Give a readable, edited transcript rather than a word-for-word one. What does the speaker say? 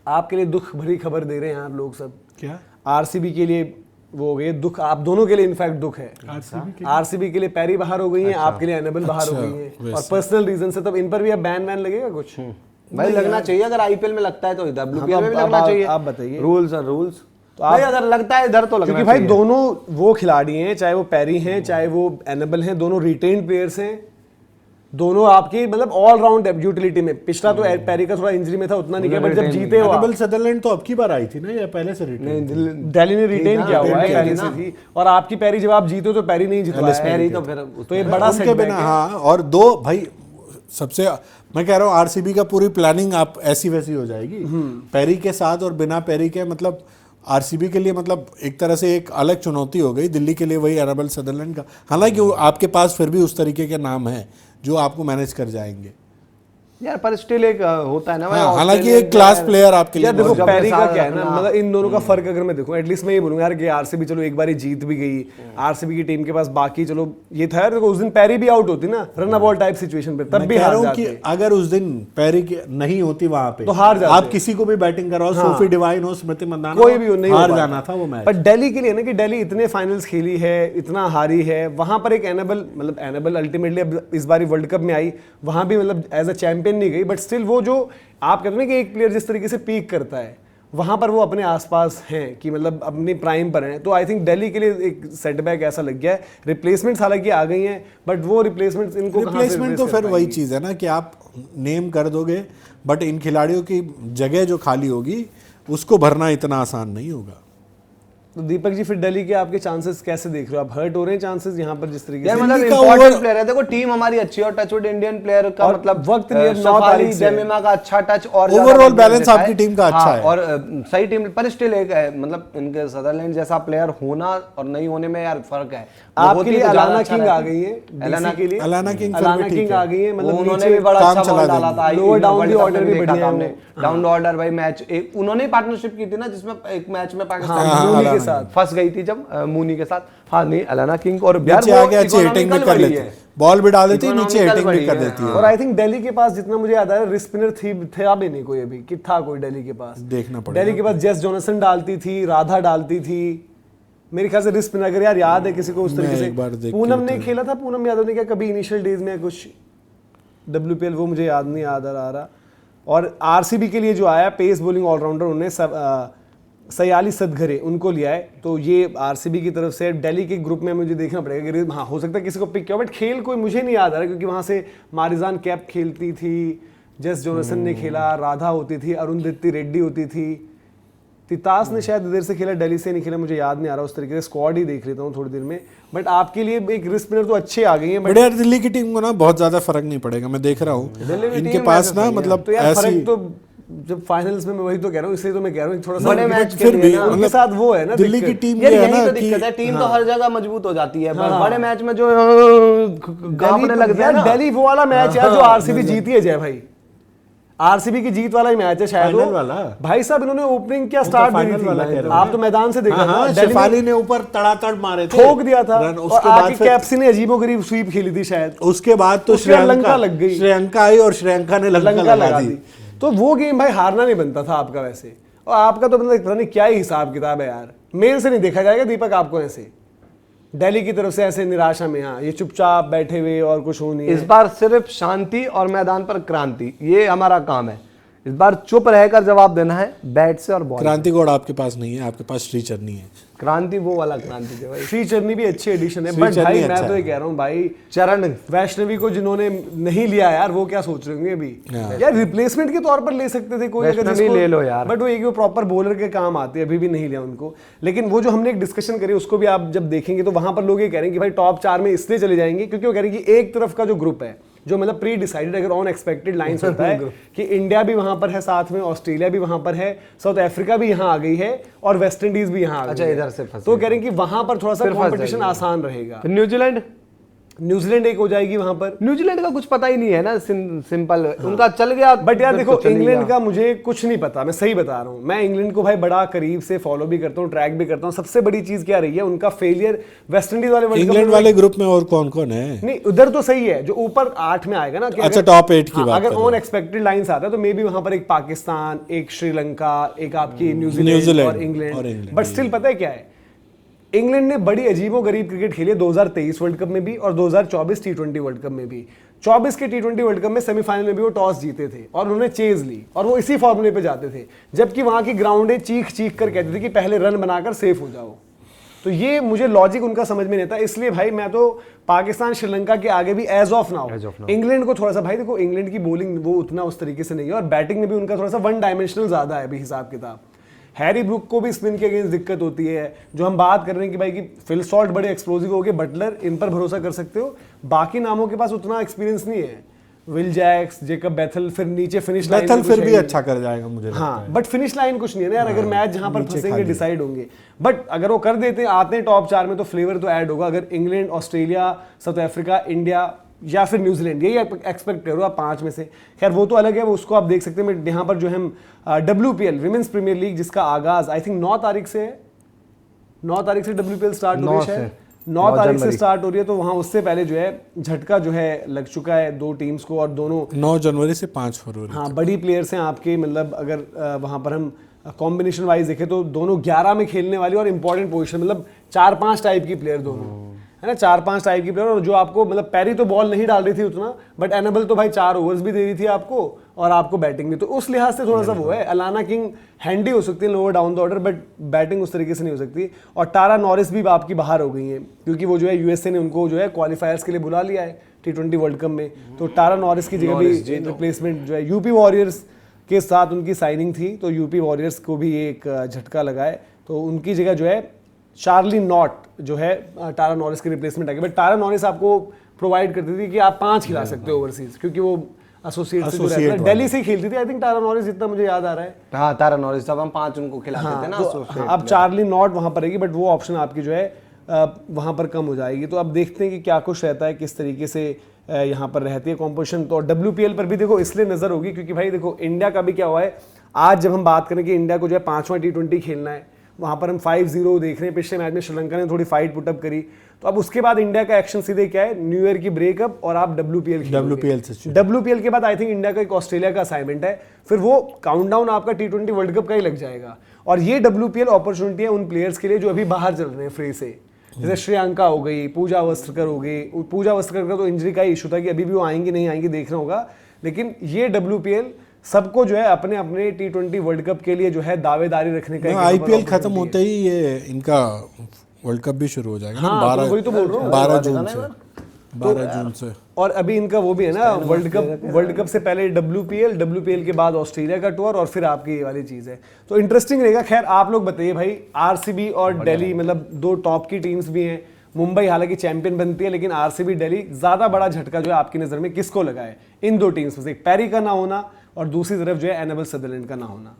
आपके लिए दुख भरी खबर दे रहे हैं आप लोग सब। क्या? आरसीबी के लिए वो हो गई दुख, आप दोनों के लिए इनफैक्ट दुख है। आरसीबी के लिए पैरी बाहर हो गई है, आपके लिए एनेबल बाहर हो गई है और पर्सनल रीजन से, तब इन पर भी अब बैन लगेगा कुछ? भाई लगना चाहिए, अगर आईपीएल में लगता है तो डब्ल्यूपीएल में भी लगना चाहिए। आप बताइए रूल्स और रूल्स, तो भाई अगर लगता है इधर तो लगना क्योंकि भाई दोनों वो खिलाड़ी हैं, चाहे वो पैरी हैं चाहे वो एनेबल हैं, दोनों रिटेन्ड प्लेयर्स हैं, दोनों आपकी मतलब ऑल राउंड यूटिलिटी में। पिछला तो पैरी का थोड़ा इंजरी में था, उतना नहीं किया, बट जब जीते हो। एनेबल सदरलैंड तो अब की बार आई थी ना, या पहले से रिटेन? दिल्ली ने रिटेन किया हुआ है, पहले से थी। और आपकी पैरी जब आप जीते हो तो पैरी नहीं जीतवाया है, पैरी तो फिर तो ये बड़ा सेटबैक है। हाँ, और दो भाई सबसे मैं कह रहा हूँ आरसीबी का पूरी प्लानिंग आप ऐसी वैसी हो जाएगी पैरी के साथ और बिना पैरी के। मतलब आरसीबी के लिए मतलब एक तरह से एक अलग चुनौती हो गई, दिल्ली के लिए वही एनेबल सदरलैंड का। हालांकि आपके पास फिर भी उस तरीके के नाम हैं जो आपको मैनेज कर जाएंगे यार, पर स्टिल एक होता है ना भाई। हालांकि एक क्लास प्लेयर आपके लिए। देखो पैरी का क्या है ना, मतलब इन दोनों का फर्क अगर मैं देखूं, एटलीस्ट मैं ये बोलूंगा यार कि आरसीबी चलो एक बार जीत भी गई, आरसीबी की टीम के पास बाकी चलो ये था यार, देखो उस दिन पैरी भी आउट होती ना रन बॉल टाइप सिचुएशन पे, तब भी हार जाते। कि अगर उस दिन पैरी के नहीं होती वहां पे तो हार जाते। आप किसी को भी बैटिंग कराओ, सोफी डिवाइन हो, स्मृति मंदाना, कोई भी नहीं हार जाना था वो मैच। पर दिल्ली के लिए ना कि दिल्ली इतने फाइनल्स खेली है, इतना हारी है, वहां पर एक एनेबल मतलब एनेबल अल्टीमेटली इस बार वर्ल्ड कप में आई, वहां भी मतलब एज अ चैंपियन नहीं गई, बट स्टिल वो जो आप कहते हैं ना कि एक प्लेयर जिस तरीके से पीक करता है, वहां पर वो अपने आसपास हैं कि मतलब अपनी प्राइम पर हैं। तो आई थिंक दिल्ली के लिए एक सेटबैक ऐसा लग गया है। रिप्लेसमेंट्स हालांकि आ गई हैं, बट वो रिप्लेसमेंट्स इनको रिप्लेसमेंट तो फिर वही चीज़ है ना कि आप नेम कर दोगे, बट इन खिलाड़ियों की जगह जो खाली होगी उसको भरना इतना आसान नहीं होगा। तो दीपक जी फिर दिल्ली के आपके चांसेस कैसे देख रहे हो आप? हर्ट हो रहे हैं चांसेस यहाँ पर जिस तरीके से? मतलब इंपॉर्टेंट प्लेयर है, देखो टीम हमारी अच्छी है और टचवुड इंडियन प्लेयर का मतलब वक्त नहीं, जमीमा का अच्छा टच और ओवरऑल बैलेंस आपकी टीम का अच्छा है और सही टीम, पर स्टिल एक है मतलब इनके सदरलैंड जैसा प्लेयर होना और नहीं होने में यार फर्क है। आपके लिए अलाना किंग आ गई है, अलाना के लिए अलाना किंग आ गई है, मतलब उन्होंने भी बड़ा अच्छा बॉल डाला था। लोअर डाउन दी ऑर्डर भी बढ़िया हमने डाउन द ऑर्डर भाई मैच एक उन्होंने पार्टनरशिप की थी ना, जिसमें एक मैच में पाकिस्तान के साथ फंस गई थी जब मूनी के साथ। हाँ नहीं, अलाना किंग और नीचे आगे अच्छी हिटिंग भी कर लेती है, बॉल भी डाल देती है, नीचे हिटिंग भी कर देती है। और आई थिंक दिल्ली के पास जितना मुझे याद आ रहा है रिस्ट स्पिनर था भी नहीं कोई अभी, कि था कोई दिल्ली के पास? देखना पड़ेगा। दिल्ली के पास जेस जॉनसन डालती थी, राधा डालती थी मेरे ख्याल से रिस्ट स्पिनर, अगर यार याद है किसी को उस तरीके से। पूनम ने खेला था, पूनम यादव ने क्या कभी इनिशियल डेज में कुछ WPL, वो मुझे याद नहीं आ रहा। और आरसीबी के लिए जो आया पेस बॉलिंग ऑलराउंडर, उन्हें सयाली सदघरे उनको लिया है। तो ये आरसीबी की तरफ से दिल्ली के ग्रुप में मुझे देखना पड़ेगा कि हाँ हो सकता है किसी को पिक किया, बट खेल कोई मुझे नहीं याद आ रहा, क्योंकि वहाँ से मारिजान कैप खेलती थी, जेस जॉनसन ने खेला, राधा होती थी, अरुंधति रेड्डी होती थी, तितास ने शायद इधर से खेला, दिल्ली से नहीं खेला, मुझे याद नहीं आ रहा उस तरीके से। स्क्वाड ही देख लेता हूँ थोड़ी देर में। बट आपके लिए एक रिस्ट स्पिनर तो अच्छे आ गई हैं, बट यार दिल्ली की टीम को ना बहुत ज्यादा फर्क नहीं पड़ेगा, मैं देख रहा हूँ इनके पास ना मतलब तो यार फर्क तो जब फाइनल्स में मैं वही तो कह रहा हूँ, इसलिए तो मैं कह रहा हूँ थोड़ा सा बड़े मैच फिर भी उनके साथ वो है ना दिल्ली की टीम ये है ना तो दिक्कत है, टीम तो हर जगह मजबूत हो जाती है, बड़े मैच में जो गांपने लगता है ना। दिल्ली वो वाला मैच है जो आरसीबी जीती है जय भाई, आरसीबी की जीत वाला ही मैच है शायद वो वाला। भाई साहब इन्होंने ओपनिंग क्या स्टार्ट दी थी, आप तो मैदान से देखा था, शेफाली ने ऊपर तड़ातड़ मारे थे, ठोक दिया था, और आके कैप्सी ने अजीबोगरीब स्वीप खेली थी शायद। उसके बाद तो श्रीलंका लग गई, श्रीलंका आई और श्रीलंका ने लंका लगा दी। तो वो गेम भाई हारना नहीं बनता था आपका वैसे, और आपका तो मतलब पता नहीं क्या ही हिसाब किताब है यार। मेल से नहीं देखा जाएगा दीपक आपको ऐसे दिल्ली की तरफ से ऐसे निराशा में, हाँ ये चुपचाप बैठे हुए और कुछ हो नहीं। इस बार सिर्फ शांति और मैदान पर क्रांति, ये हमारा काम है। इस बार चुप रहकर जवाब देना है बैट से और बॉल। क्रांति गौड़ आपके पास नहीं है, आपके पास श्री चरनी है। क्रांति वो वाला क्रांति है भाई, श्री चरनी भी अच्छी एडिशन है, बट भाई मैं तो ये कह रहा हूँ भाई चरण वैष्णवी को जिन्होंने नहीं लिया यार, वो क्या सोच रहे होंगे अभी यार? रिप्लेसमेंट के तौर पर ले सकते थे कोई, अगर ले लो यार, बट वो एक प्रॉपर बॉलर के काम आते हैं, अभी भी नहीं लिया उनको। लेकिन वो जो हमने एक डिस्कशन करी उसको भी आप जब देखेंगे तो वहां पर लोग ये कह रहे हैं कि भाई टॉप 4 में इसलिए चले जाएंगे क्योंकि वो कह रहे हैं कि एक तरफ का जो ग्रुप है जो मतलब प्री डिसाइडेड, अगर ऑन एक्सपेक्टेड लाइंस होता है कि इंडिया भी वहां पर है साथ में, ऑस्ट्रेलिया भी वहां पर है, साउथ अफ्रीका भी यहां आ गई है और वेस्ट इंडीज भी यहां आ गई है। इधर से तो कह रहे हैं कि वहां पर थोड़ा सा कंपटीशन आसान रहेगा। न्यूजीलैंड न्यूजीलैंड एक हो जाएगी वहां पर। न्यूजीलैंड का कुछ पता ही नहीं है ना, सिंपल उनका चल गया। बट यार देखो तो चल ही इंग्लैंड गया। का मुझे कुछ नहीं पता, मैं सही बता रहा हूँ। मैं इंग्लैंड को भाई बड़ा करीब से फॉलो भी करता हूँ, ट्रैक भी करता हूँ। सबसे बड़ी चीज क्या रही है उनका फेलियर वेस्ट इंडीज वाले वर्ल्ड कप इंग्लैंड वाले ग्रुप में और कौन कौन है? नहीं उधर तो सही है, जो ऊपर 8 में आएगा ना कि अच्छा, अगर- टॉप 8 की हाँ, बात अगर कर रहे ऑन एक्सपेक्टेड लाइंस आता है तो मे बी वहां पर एक पाकिस्तान, एक श्रीलंका, एक आपकी न्यूजीलैंड न्यूजीलैंड और और इंग्लैंड। इंग्लैंड, बट स्टिल पता है क्या है, इंग्लैंड ने बड़ी अजीबो गरीब क्रिकेट खेली है 2023 वर्ल्ड कप में भी और 2024 टी20 वर्ल्ड कप में भी। 24 के टी20 वर्ल्ड कप में सेमीफाइनल में भी वो टॉस जीते थे और उन्होंने चेज ली और वो इसी फॉर्मूले पे जाते थे, जबकि वहां की ग्राउंडें चीख चीख कर कहते थे कि पहले रन बनाकर सेफ हो जाओ। तो ये मुझे लॉजिक उनका समझ में नहीं आता, इसलिए भाई मैं तो पाकिस्तान श्रीलंका के आगे भी एज ऑफ नाउ इंग्लैंड को थोड़ा सा, भाई देखो इंग्लैंड की बॉलिंग वो उतना उस तरीके से नहीं है और बैटिंग में भी उनका थोड़ा सा वन डायमेंशनल ज्यादा है अभी हिसाब किताब। हैरी ब्रुक को भी स्पिन के अगेंस्ट दिक्कत होती है। जो हम बात कर रहे हैं कि भाई कि फिल सॉल्ट बड़े एक्सप्लोसिव हो गए, बटलर, इन पर भरोसा कर सकते हो। बाकी नामों के पास उतना एक्सपीरियंस नहीं है। विल जैक्स, जेकब बेथल, फिर नीचे फिनिश लाइन बेथल फिर भी अच्छा कर जाएगा मुझे लगता हाँ है। बट फिनिश लाइन कुछ नहीं है ना यार, अगर मैच जहां पर फंसेंगे डिसाइड होंगे। बट अगर वो कर देते हैं, आते हैं टॉप 4 में, तो फ्लेवर तो ऐड होगा। अगर England, Australia, south Africa, India या फिर न्यूजीलैंड, यही एक्सपेक्ट करो आप 5 में से। खैर वो तो अलग है, वो उसको आप देख सकते हैं। यहाँ पर जो हम WPL विमेंस प्रीमियर लीग, जिसका आगाज आई थिंक 9 तारीख से है, 9 तारीख से WPL स्टार्ट हो रही है, 9 तारीख से स्टार्ट हो रही है। तो वहाँ उससे पहले जो है झटका जो है लग चुका है 2 टीम्स को, और दोनों 9 जनवरी से 5 फरवरी। हाँ बड़ी प्लेयर्स हैं आपके, मतलब अगर वहाँ पर हम कॉम्बिनेशन वाइज देखें तो दोनों 11 में खेलने वाली और इंपॉर्टेंट पोजीशन, मतलब 4-5 टाइप की प्लेयर दोनों है ना, 4-5 टाइप की प्लेयर। और जो आपको मतलब पैरी तो बॉल नहीं डाल रही थी उतना, बट एनेबल तो भाई 4 ओवर्स भी दे रही थी आपको और आपको बैटिंग भी। तो उस लिहाज से थोड़ा सा वो है, अलाना किंग हैंडी हो सकती है lower down the order, but batting उस तरीके से नहीं हो सकती। और टारा नॉरिस भी आपकी बाहर हो गई है, क्योंकि वो जो है यूएसए ने उनको जो है क्वालिफायर्स के लिए बुला लिया है टी20 वर्ल्ड कप में। तो टारा नॉरिस की जगह भी रिप्लेसमेंट जो है यूपी वॉरियर्स के साथ उनकी साइनिंग थी, तो यूपी वॉरियर्स को भी एक झटका लगा है। तो उनकी जगह जो है चार्ली नॉट जो है टारा नॉरिस की रिप्लेसमेंट आ गई। बट टारा नॉरिस आपको प्रोवाइड करती थी कि आप 5 खिला सकते हो ओवरसीज, क्योंकि वो एसोसिएट दिल्ली से खेलती थी। आई थिंक टारा नॉरिस, जितना मुझे याद आ रहा है। हाँ टारा नॉरिस, जब हम 5 उनको खिलाते थे ना, तो अब चार्ली नॉट वहां पर रहेगी, बट वो ऑप्शन आपकी जो है वहां पर कम हो जाएगी। तो अब देखते हैं कि क्या कुछ रहता है, किस तरीके से यहाँ पर रहती है कॉम्पोजिशन। तो WPL पर भी देखो इसलिए नजर होगी क्योंकि भाई देखो इंडिया का भी क्या हुआ है। आज जब हम बात करें कि इंडिया को जो है 5वां टी20 खेलना है, वहाँ पर हम 5-0 देख रहे हैं। पिछले मैच में श्रीलंका ने थोड़ी फाइट पुटअप करी, तो अब उसके बाद इंडिया का एक्शन सीधे क्या है, न्यू ईयर की ब्रेकअप और आप WPL के बाद आई थिंक इंडिया का एक ऑस्ट्रेलिया का असाइनमेंट है, फिर वो काउंटडाउन आपका टी20 वर्ल्ड कप का ही लग जाएगा। और ये WPL अपॉर्चुनिटी है उन प्लेयर्स के लिए जो अभी बाहर चल रहे हैं फ्री से, जैसे श्रेयांका हो गई, पूजा वस्त्रकर हो गई। पूजा वस्त्रकर का तो इंजरी का इशू था कि अभी भी वो आएंगे नहीं आएंगे देखना होगा, लेकिन ये WPL सबको जो है अपने अपने टी20 वर्ल्ड कप के लिए जो है दावेदारी रखने का। IPL खत्म होते ही ये इनका वर्ल्ड कप भी शुरू हो जाएगा। हाँ, 12 जून से। और अभी इनका वो भी है ना वर्ल्ड कप से पहले WPL के बाद ऑस्ट्रेलिया का टूर और फिर आपकी ये वाली चीज है। तो इंटरेस्टिंग रहेगा। खैर आप लोग बताइए भाई, RCB और दिल्ली मतलब 2 टॉप की टीम्स भी हैं। मुंबई हालांकि चैंपियन बनती है, लेकिन RCB दिल्ली ज्यादा बड़ा झटका जो है आपकी नजर में किसको लगा है इन 2 टीम्स में से? एक पैरी का ना होना और दूसरी तरफ जो है एनेबल सदरलैंड का ना होना।